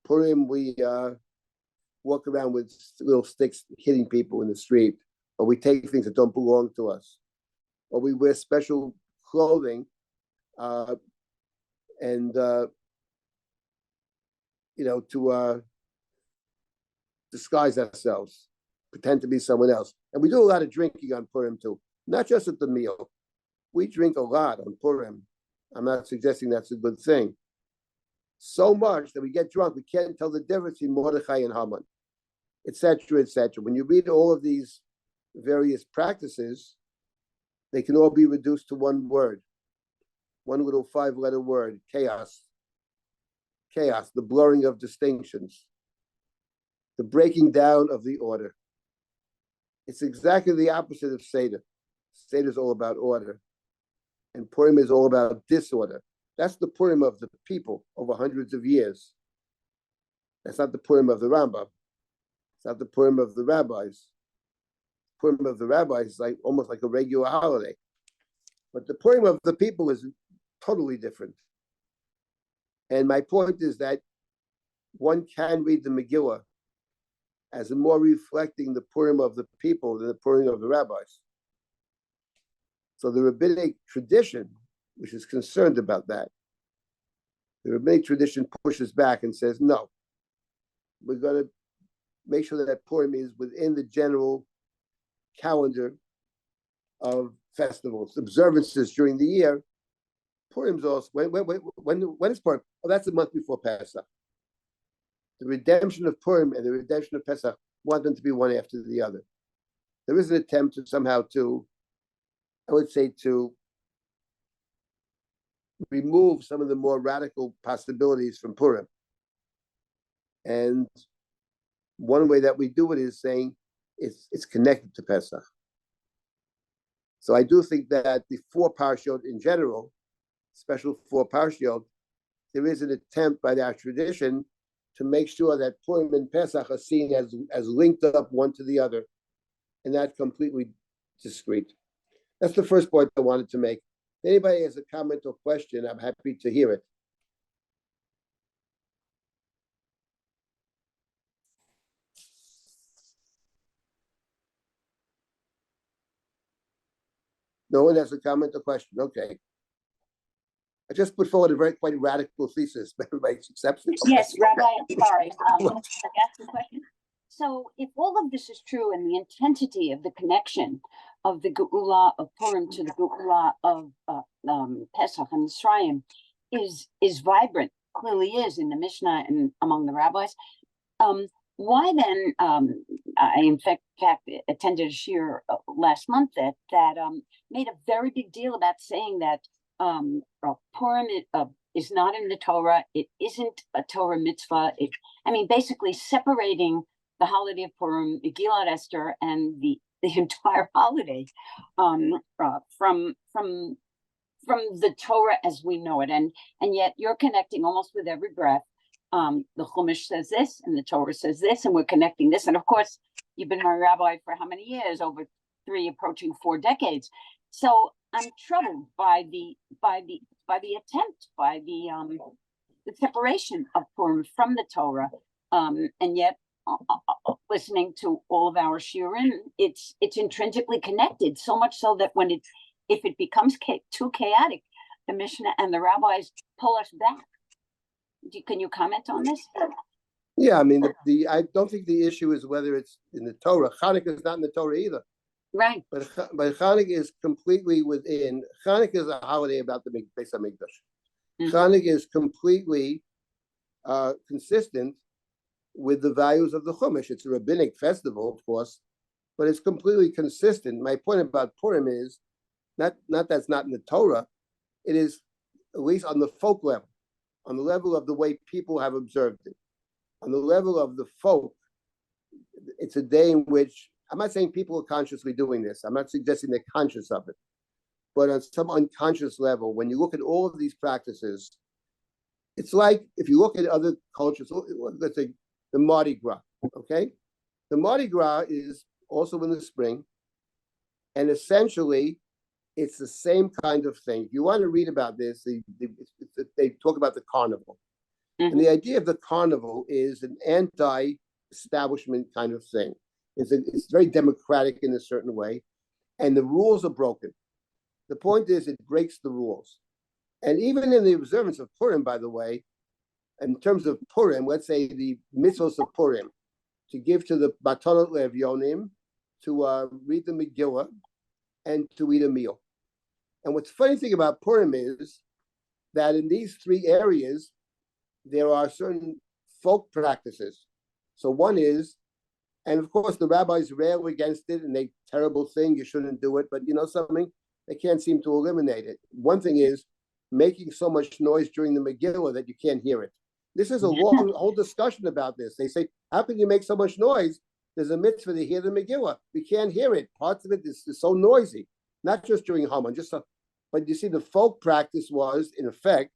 Speaker 2: Purim, we walk around with little sticks hitting people in the street, or we take things that don't belong to us, or we wear special clothing to disguise ourselves, pretend to be someone else. And we do a lot of drinking on Purim too, not just at the meal. We drink a lot on Purim. I'm not suggesting that's a good thing. So much that we get drunk, we can't tell the difference between Mordechai and Haman, etc., etc. When you read all of these various practices, they can all be reduced to one word, one little 5-letter word: chaos. Chaos, the blurring of distinctions, the breaking down of the order. It's exactly the opposite of Seder. Seder is all about order, and Purim is all about disorder. That's the Purim of the people over hundreds of years. That's not the Purim of the Rambam. It's not the Purim of the rabbis. Purim of the rabbis is almost like a regular holiday. But the Purim of the people is totally different. And my point is that one can read the Megillah as more reflecting the Purim of the people than the Purim of the rabbis. So the rabbinic tradition, which is concerned about that, the rabbinic tradition pushes back and says, no, we're going to make sure that Purim is within the general calendar of festivals, observances during the year. Purim's also when is Purim? Oh, that's the month before Pesach. The redemption of Purim and the redemption of Pesach want them to be one after the other. There is an attempt to somehow to, I would say, to remove some of the more radical possibilities from Purim. And one way that we do it is saying it's connected to Pesach. So I do think that the four parashot in general, special four parashot, there is an attempt by our tradition to make sure that Purim and Pesach are seen as linked up one to the other, and not completely discrete. That's the first point I wanted to make. If anybody has a comment or question, I'm happy to hear it. No one has a comment or question. Okay. I just put forward a very quite radical thesis, but everybody accepts it. Okay.
Speaker 3: Yes, Rabbi, I'm sorry. I asked the question. So if all of this is true and the intensity of the connection of the Geula of Purim to the Geula of Pesach and Mitzrayim is vibrant, clearly is in the Mishnah and among the rabbis, why then, I in fact attended a shiur last month that made a very big deal about saying that Purim is not in the Torah. It isn't a Torah mitzvah. Basically separating the holiday of Purim, Megillat Esther, and the entire holiday from the Torah as we know it. And yet you're connecting almost with every breath. The Chumash says this, and the Torah says this, and we're connecting this. And of course, you've been a rabbi for how many years? Over 3, approaching 4 decades. So I'm troubled by the attempt, by the separation of Purim from the Torah, and yet listening to all of our shiurim, it's intrinsically connected. So much so that if it becomes too chaotic, the Mishnah and the rabbis pull us back. Can you comment on this?
Speaker 2: Yeah, I don't think the issue is whether it's in the Torah. Hanukkah is not in the Torah either.
Speaker 3: Right.
Speaker 2: But Hanukkah is completely within. Hanukkah is a holiday about the Beis HaMikdash. Hanukkah is completely consistent with the values of the Chumash. It's a rabbinic festival, of course, but it's completely consistent. My point about Purim is not that's not in the Torah. It is at least on the folk level, on the level of the way people have observed it. On the level of the folk, it's a day in which, I'm not saying people are consciously doing this. I'm not suggesting they're conscious of it. But on some unconscious level, when you look at all of these practices, it's like if you look at other cultures, let's say the Mardi Gras, okay? The Mardi Gras is also in the spring, and essentially, it's the same kind of thing. If you want to read about this, they talk about the carnival. And the idea of the carnival is an anti-establishment kind of thing. It's very democratic in a certain way, and the rules are broken. The point is, it breaks the rules. And even in the observance of Purim, by the way, in terms of Purim, let's say the mitzvos of Purim, to give to the Matanot Le'Evyonim, to read the Megillah, and to eat a meal. And what's funny thing about Purim is that in these 3 areas, there are certain folk practices. So one is, and of course the rabbis rail against it and they terrible thing, you shouldn't do it, but you know something, they can't seem to eliminate it. One thing is making so much noise during the Megillah that you can't hear it. This is a long whole discussion about this. They say, how can you make so much noise? There's a mitzvah to hear the Megillah. We can't hear it. Parts of it is so noisy, not just during Haman, but you see the folk practice was, in effect,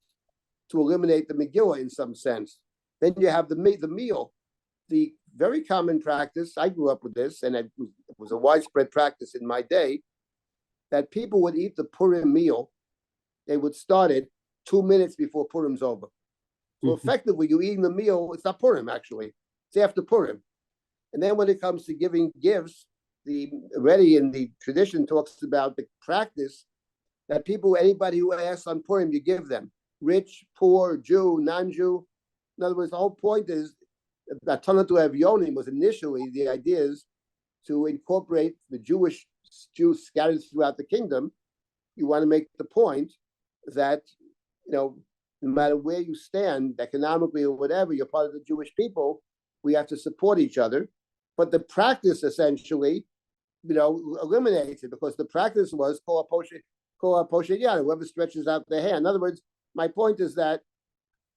Speaker 2: to eliminate the Megillah in some sense. Then you have the meal. The very common practice, I grew up with this, and it was a widespread practice in my day, that people would eat the Purim meal. They would start it 2 minutes before Purim's over. So effectively, you're eating the meal. It's not Purim, actually. It's after Purim. And then when it comes to giving gifts, already in the tradition talks about the practice that anybody who asks on Purim, you give them. Rich, poor, Jew, non-Jew. In other words, the whole point is Tanatu Evyonim was initially the idea is to incorporate the Jews scattered throughout the kingdom. You want to make the point that, no matter where you stand economically or whatever, you're part of the Jewish people. We have to support each other. But the practice essentially, eliminates it, because the practice was whoever stretches out their hand. In other words, my point is that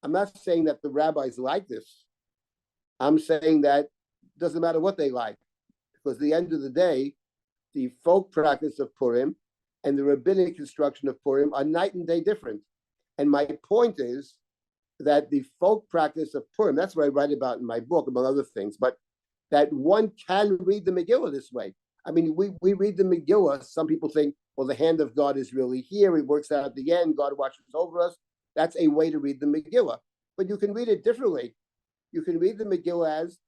Speaker 2: I'm not saying that the rabbis like this. I'm saying that it doesn't matter what they like, because at the end of the day, the folk practice of Purim and the rabbinic construction of Purim are night and day different. And my point is that the folk practice of Purim, that's what I write about in my book, among other things, but that one can read the Megillah this way. I mean, we read the Megillah. Some people think, well, the hand of God is really here. He works out at the end. God watches over us. That's a way to read the Megillah. But you can read it differently. You can read the Megillah as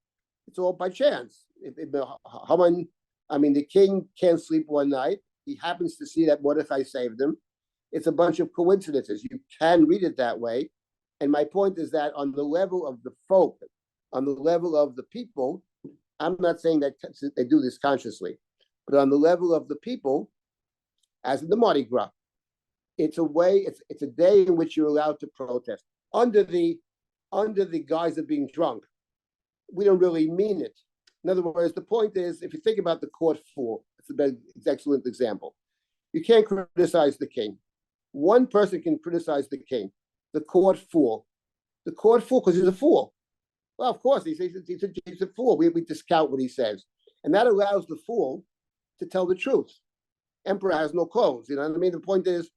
Speaker 2: it's all by chance. The king can't sleep one night. He happens to see that Mordechai saved him. It's a bunch of coincidences. You can read it that way. And my point is that on the level of the folk, on the level of the people, I'm not saying that they do this consciously, but on the level of the people, as in the Mardi Gras, it's a way, it's a day in which you're allowed to protest under the guise of being drunk. We don't really mean it. In other words, the point is, if you think about the court fool, it's an excellent example. You can't criticize the king. One person can criticize the king, the court fool. The court fool, because he's a fool. Well, of course, he's a fool. We discount what he says. And that allows the fool to tell the truth. Emperor has no clothes. You know what I mean? The point is,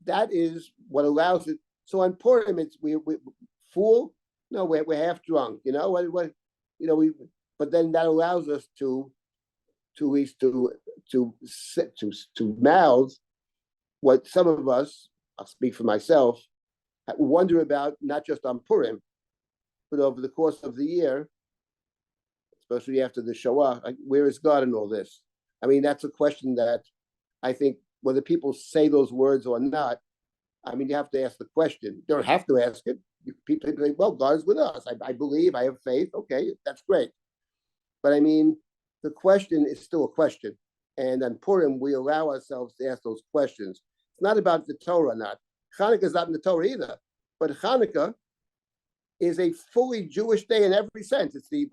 Speaker 2: that is what allows it. So on Purim, it's we fool. No, we're half drunk. But then that allows us to mouth what some of us, I'll speak for myself, wonder about, not just on Purim, but over the course of the year, especially after the Shoah, where is God in all this? I mean, that's a question that I think whether people say those words or not, I mean, you have to ask the question. You don't have to ask it. People say, well, God is with us. I believe, I have faith. Okay, that's great. But I mean, the question is still a question. And on Purim, we allow ourselves to ask those questions. It's not about the Torah or not. Hanukkah is not in the Torah either. But Hanukkah is a fully Jewish day in every sense. It's the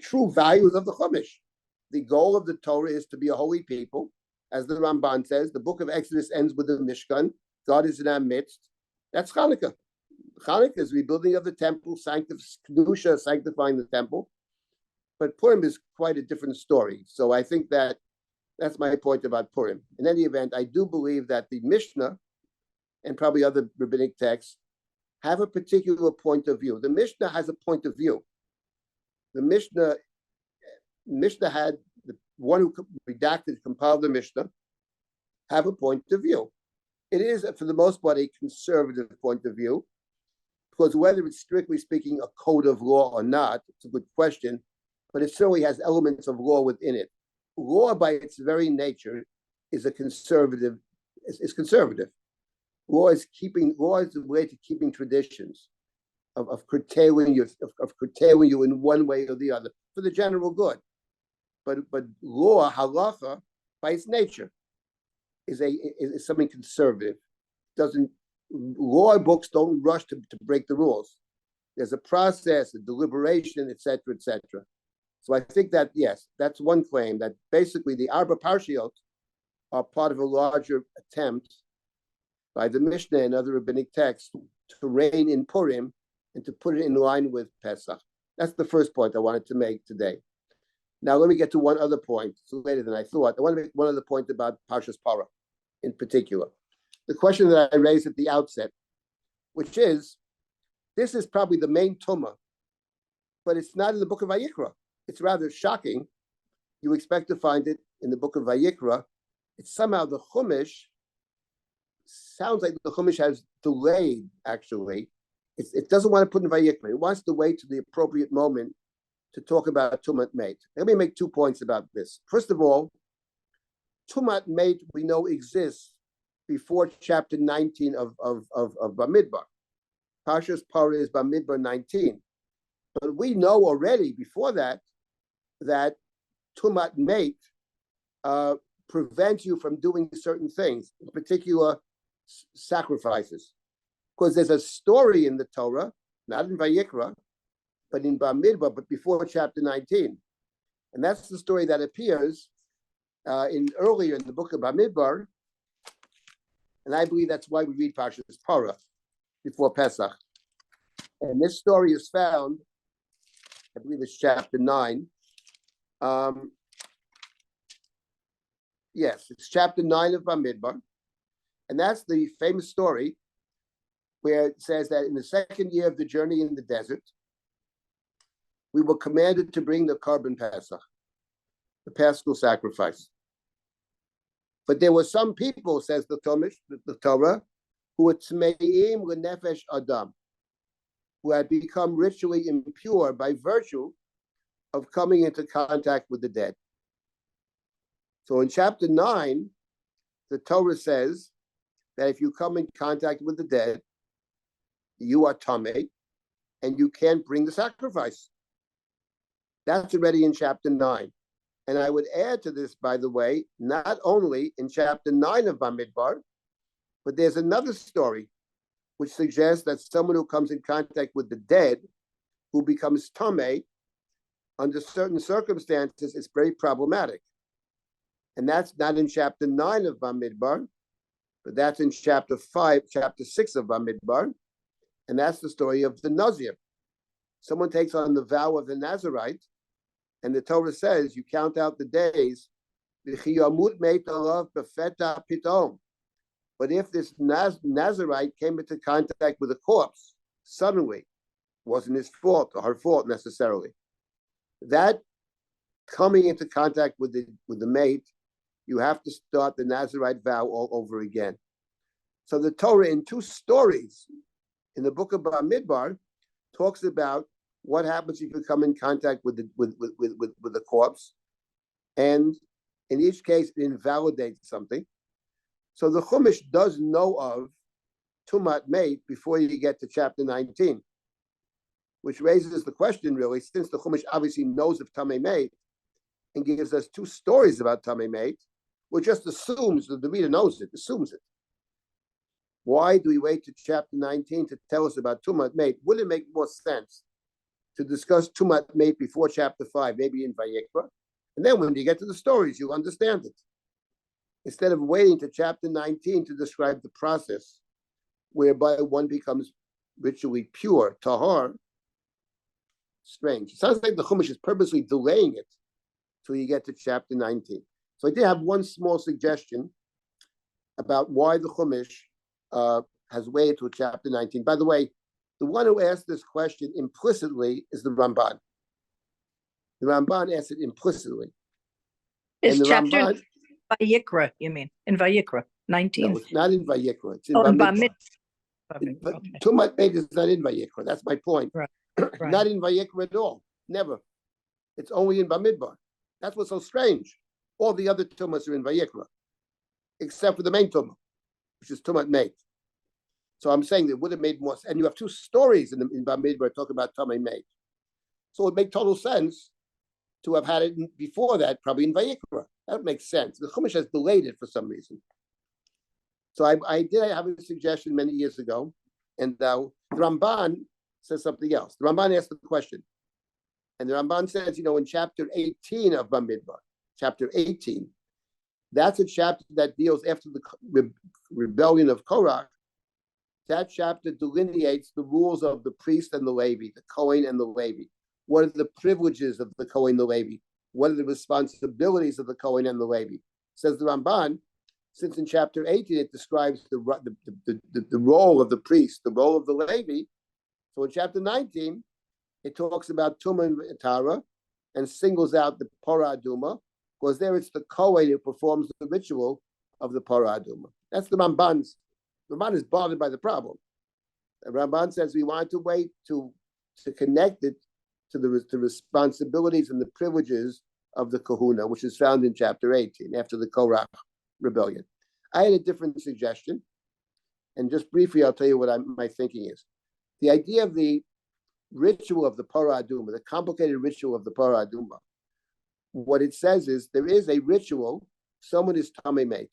Speaker 2: true values of the Chumash. The goal of the Torah is to be a holy people. As the Ramban says, the book of Exodus ends with the Mishkan. God is in our midst. That's Hanukkah. Hanukkah is rebuilding of the temple, Kedusha, sanctifying the temple. But Purim is quite a different story. So I think that's my point about Purim. In any event, I do believe that the Mishnah and probably other rabbinic texts have a particular point of view. The Mishnah has a point of view. The Mishnah had the one who compiled the Mishnah, have a point of view. It is, for the most part, a conservative point of view, because whether it's strictly speaking a code of law or not, it's a good question, but it certainly has elements of law within it. Law, by its very nature, is conservative. Law is a way to keeping traditions, of curtailing you in one way or the other for the general good. But law, halacha, by its nature, is something conservative. Law books don't rush to break the rules. There's a process, a deliberation, etc., etc. So I think that, yes, that's one claim, that basically the Arba Parshiot are part of a larger attempt by the Mishnah and other rabbinic texts to rein in Purim and to put it in line with Pesach. That's the first point I wanted to make today. Now let me get to one other point. It's later than I thought. I want to make one other point about Parshas Parah in particular. The question that I raised at the outset, which is, this is probably the main Tumah, but it's not in the book of Vayikra. It's rather shocking. You expect to find it in the book of Vayikra. It's somehow the Chumash, sounds like the Chumash has delayed, actually. It doesn't want to put in Vayikra. It wants to wait to the appropriate moment to talk about Tumat Meit. Let me make 2 points about this. First of all, Tumat Meit we know exists before chapter 19 of Bamidbar. Parshas Parah is Bamidbar 19. But we know already before that tumat mate prevents you from doing certain things, in particular sacrifices. Because there's a story in the Torah, not in Vayikra, but in Bamidbar, but before chapter 19. And that's the story that appears earlier in the book of Bamidbar. And I believe that's why we read Parashah Parah before Pesach. And this story is found, I believe it's chapter 9. Yes, it's chapter 9 of Bamidbar. And that's the famous story where it says that in the second year of the journey in the desert, we were commanded to bring the Korban Pesach, the Paschal sacrifice. But there were some people, says the Torah, who were tmeim lenefesh adam, who had become ritually impure by virtue of coming into contact with the dead. So in chapter 9, the Torah says that if you come in contact with the dead, you are tamei, and you can't bring the sacrifice. That's already in chapter 9. And I would add to this, by the way, not only in chapter 9 of Bamidbar, but there's another story which suggests that someone who comes in contact with the dead, who becomes tamei, under certain circumstances, is very problematic. And that's not in chapter 9 of Bamidbar, but that's in chapter 6 of Bamidbar. And that's the story of the Nazir. Someone takes on the vow of the Nazirite, and the Torah says you count out the days. But if this Nazirite came into contact with a corpse suddenly, wasn't his fault or her fault necessarily. That coming into contact with the mate, you have to start the Nazirite vow all over again. So the Torah in two stories in the book of Bamidbar talks about what happens if you come in contact with the corpse, and in each case it invalidates something. So the Chumash does know of tumat mate before you get to chapter 19, which raises the question, really, since the Chumash obviously knows of tamei mate and gives us two stories about tamei mate, which just assumes that the reader knows it, assumes it. Why do we wait to chapter 19 to tell us about tumat mate? Would it make more sense to discuss tumat mate before chapter 5, maybe in Vayikra? And then when you get to the stories, you'll understand it. Instead of waiting to chapter 19 to describe the process whereby one becomes ritually pure, tahar. Strange. It sounds like the Chumash is purposely delaying it till you get to chapter 19. So I did have one small suggestion about why the Chumash has waited till chapter 19. By the way, the one who asked this question implicitly is the Ramban. The Ramban asked it implicitly.
Speaker 4: Is
Speaker 2: and the
Speaker 4: chapter
Speaker 2: Ramban,
Speaker 4: Vayikra, you mean? In Vayikra, 19.
Speaker 2: no, it's not in Vayikra. It's in
Speaker 4: Oh, in
Speaker 2: Bamidbar.
Speaker 4: Bamidbar.
Speaker 2: But
Speaker 4: Okay.
Speaker 2: tumat mate is not in Vayikra. That's my point.
Speaker 4: Right.
Speaker 2: Not in Vayikra at all. Never. It's only in Bamidbar. That's what's so strange. All the other tumas are in Vayikra, except for the main tumah, which is tumat mate. So I'm saying that it would have made more sense. And you have two stories in Bamidbar talking about tamei mate. So it would make total sense to have had it before that, probably in Vayikra. That makes sense. The Chumash has delayed it for some reason. So I did have a suggestion many years ago, and the Ramban says something else. The Ramban asked the question, and the Ramban says, in chapter 18 of Bamidbar, chapter 18, that's a chapter that deals after the rebellion of Korach. That chapter delineates the rules of the priest and the Levi, the Kohen and the Levi. What are the privileges of the Kohen and the Levi? What are the responsibilities of the Kohen and the Levi? Says the Ramban, since in chapter 18 it describes the role of the priest, the role of the Levi. So in chapter 19, it talks about Tumah and Tara and singles out the Parah Aduma, because there it's the Kohen who performs the ritual of the Parah Aduma. That's the Ramban's. The Ramban is bothered by the problem. The Ramban says we want to wait to connect it to the responsibilities and the privileges of the kahuna, which is found in chapter 18, after the Korach rebellion. I had a different suggestion, and just briefly, I'll tell you what my thinking is. The idea of the ritual of the Parah Aduma, the complicated ritual of the Parah Aduma, what it says is there is a ritual. Someone is tummy made.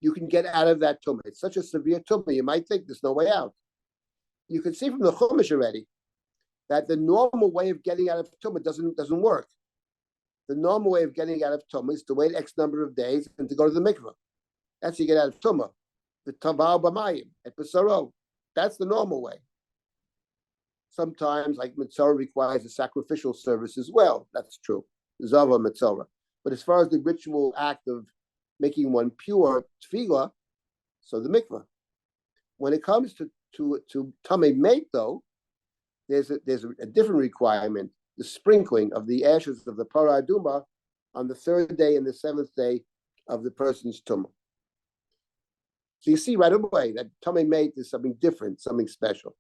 Speaker 2: You can get out of that tummy. It's such a severe tummy, you might think there's no way out. You can see from the Chumash already that the normal way of getting out of tummy doesn't work. The normal way of getting out of tummy is to wait X number of days and to go to the mikveh. That's how you get out of tumah. The taval b'mayim at Pesaro. That's the normal way. Sometimes, like Mitzvah requires a sacrificial service as well. That's true. Zava Mitzvah. But as far as the ritual act of making one pure tefillah, so the mikveh. When it comes to tamei mate, though, there's a different requirement: the sprinkling of the ashes of the parah aduma on the third day and the seventh day of the person's tumah. So you see right away that tamei mate is something different, something special.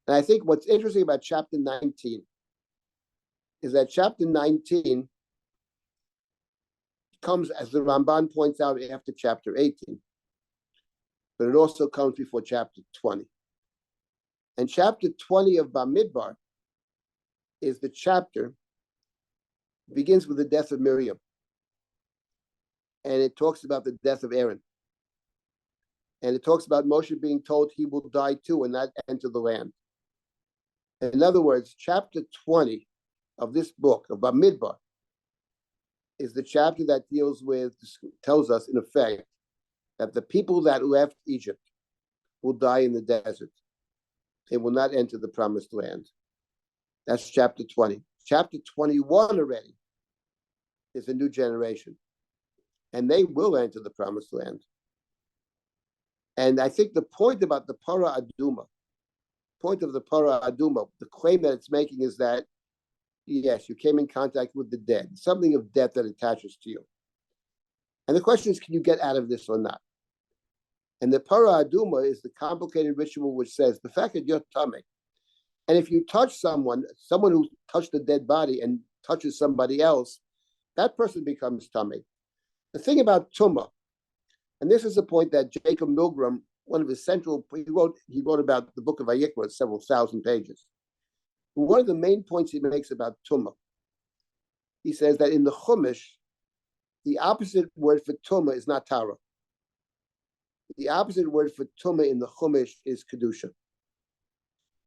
Speaker 2: And I think what's interesting about chapter 19 is that chapter 19 comes, as the Ramban points out, after chapter 18, but it also comes before chapter 20. And chapter 20 of Bamidbar is the chapter, begins with the death of Miriam. And it talks about the death of Aaron. And it talks about Moshe being told he will die too and not enter the land. In other words, chapter 20 of this book, of Bamidbar, is the chapter that tells us, in effect, that the people that left Egypt will die in the desert. They will not enter the promised land. That's chapter 20. Chapter 21 already is a new generation. And they will enter the promised land. And I think the point about the Parah Aduma, the claim that it's making is that, yes, you came in contact with the dead, something of death that attaches to you. And the question is, can you get out of this or not? And the Parah Aduma is the complicated ritual which says the fact that you're tummy, and if you touch someone who touched the dead body and touches somebody else, that person becomes tummy. The thing about tumah, and this is a point that Jacob Milgram, one of his central, he wrote about the book of Vayikra, several thousand pages. One of the main points he makes about tumah, he says that in the Chumash, the opposite word for tumah is not tara. The opposite word for tumah in the Chumash is kedusha.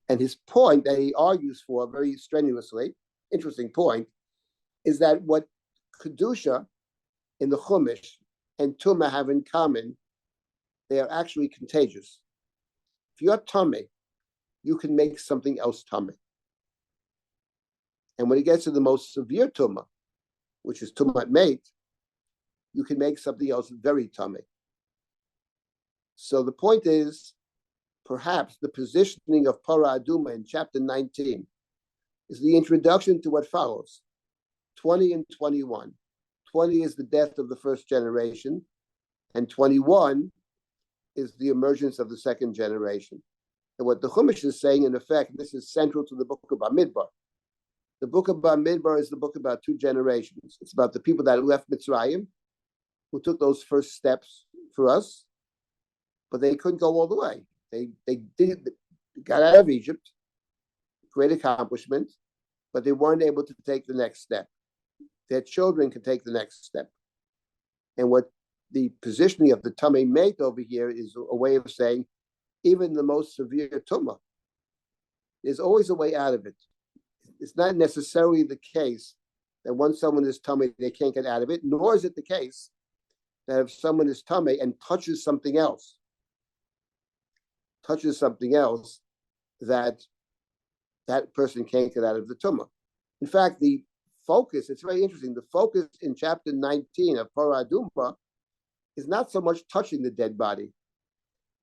Speaker 2: And his point that he argues for very strenuously, interesting point, is that what kedusha in the Chumash and tumah have in common, they are actually contagious. If you're tummy, you can make something else tummy. And when it gets to the most severe tumah, which is tumat mate, you can make something else very tummy. So the point is, perhaps the positioning of Parah Aduma in chapter 19 is the introduction to what follows, 20 and 21. 20 is the death of the first generation, and 21 is the emergence of the second generation. And what the Chumash is saying, in effect, this is central to the book of Bamidbar. The book of Bamidbar is the book about two generations. It's about the people that left Mitzrayim, who took those first steps for us, but they couldn't go all the way. They got out of Egypt, great accomplishment, but they weren't able to take the next step. Their children can take the next step. And what the positioning of the tamei mate over here is a way of saying, even the most severe tumah, there's always a way out of it. It's not necessarily the case that once someone is tummy, they can't get out of it, nor is it the case that if someone is tummy and touches something else, that person can't get out of the tumah. In fact, the focus, it's very interesting, the focus in chapter 19 of Parah Aduma is not so much touching the dead body,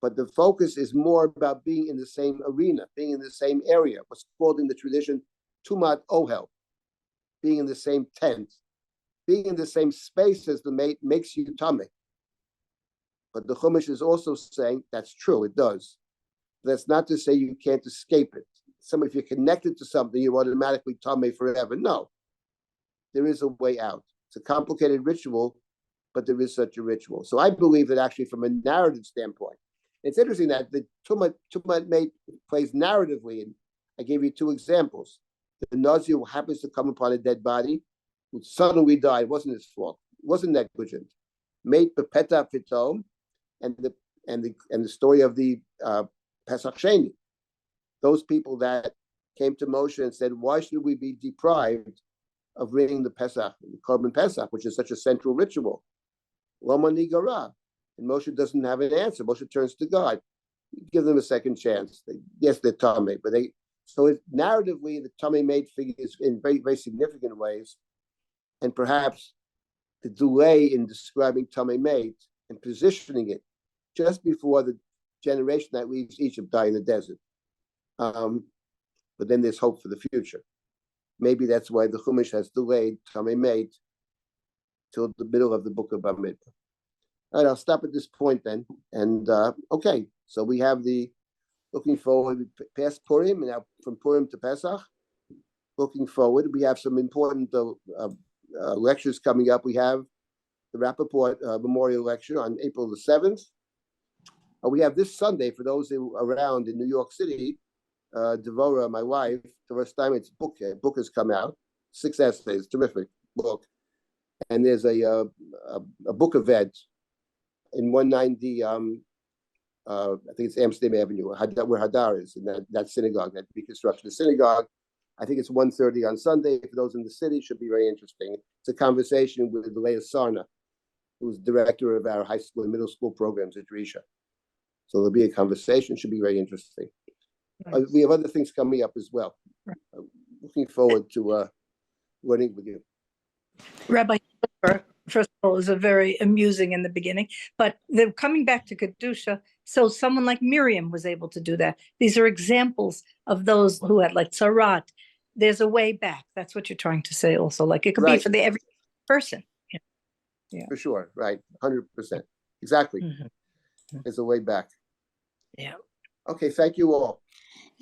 Speaker 2: but the focus is more about being in the same arena, being in the same area, what's called in the tradition tumat ohel, being in the same tent, being in the same space as the mate makes you tummy. But the Chumash is also saying that's true, it does. That's not to say you can't escape it. If you're connected to something, you're automatically tummy forever. No, there is a way out. It's a complicated ritual, but there is such a ritual. So I believe that actually from a narrative standpoint, it's interesting that the tumat mate plays narratively I gave you two examples. The Nazir who happens to come upon a dead body, who suddenly died, it wasn't his fault, wasn't negligent. Made Pepeta Pitom, and the story of the Pesach Sheni. Those people that came to Moshe and said, why should we be deprived of bringing the Pesach, the Korban Pesach, which is such a central ritual? Lama Nigara. And Moshe doesn't have an answer. Moshe turns to God. Give them a second chance. Yes, they're Tameh, but narratively, the Tameh made figures in very, very significant ways. And perhaps the delay in describing Tameh made and positioning it just before the generation that leaves Egypt die in the desert. But then there's hope for the future. Maybe that's why the Chumash has delayed Tameh made till the middle of the book of Bamidbar. All right, I'll stop at this point then. And okay, so we have the looking forward past Purim, and now from Purim to Pesach. Looking forward, we have some important lectures coming up. We have the Rappaport Memorial Lecture on April the 7th. We have this Sunday, for those who are around in New York City, Devora, my wife, the first time it's book has come out, 6 essays, terrific book. And there's a book event in 190, I think it's Amsterdam Avenue, where Hadar is, in that synagogue, that reconstruction of synagogue. I think it's 1:30 on Sunday. For those in the city, it should be very interesting. It's a conversation with Leah Sarna, who's director of our high school and middle school programs at Risha. So there'll be a conversation, should be very interesting. Nice. We have other things coming up as well. Looking forward to learning with you.
Speaker 4: Rabbi, first of all, is a very amusing in the beginning, but they're coming back to Kedusha. So someone like Miriam was able to do that. These are examples of those who had like Sarat. There's a way back. That's what you're trying to say also. Like it could be for every person. Yeah.
Speaker 2: For sure. Right. 100%. Exactly.
Speaker 4: Mm-hmm.
Speaker 2: There's a way back.
Speaker 4: Yeah.
Speaker 2: Okay. Thank you all.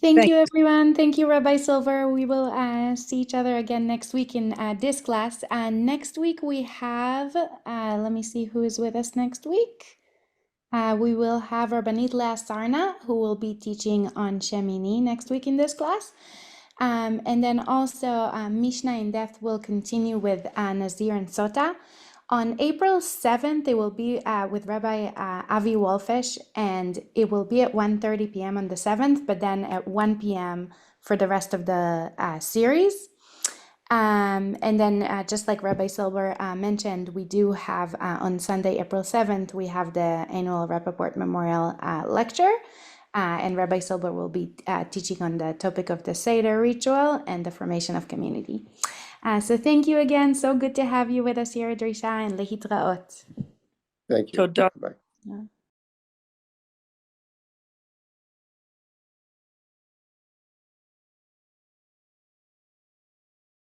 Speaker 1: Thank you, everyone. Thank you, Rabbi Silber. We will see each other again next week in this class. Next week we have, let me see who is with us next week. We will have Rabbanit Leah Sarna, who will be teaching on Shemini next week in this class. And then also Mishnah in Depth will continue with Nazir and Sota. On April 7th, it will be with Rabbi Avi Wolfish, and it will be at 1:30 p.m. on the 7th, but then at 1 p.m. for the rest of the series. And then just like Rabbi Silber mentioned, we do have on Sunday, April 7th, we have the annual Rappaport Memorial Lecture. And Rabbi Silber will be teaching on the topic of the Seder ritual and the formation of community. So thank you again. So good to have you with us here at Risha, and lehitraot.
Speaker 2: Thank you.
Speaker 4: Toda.
Speaker 2: Bye.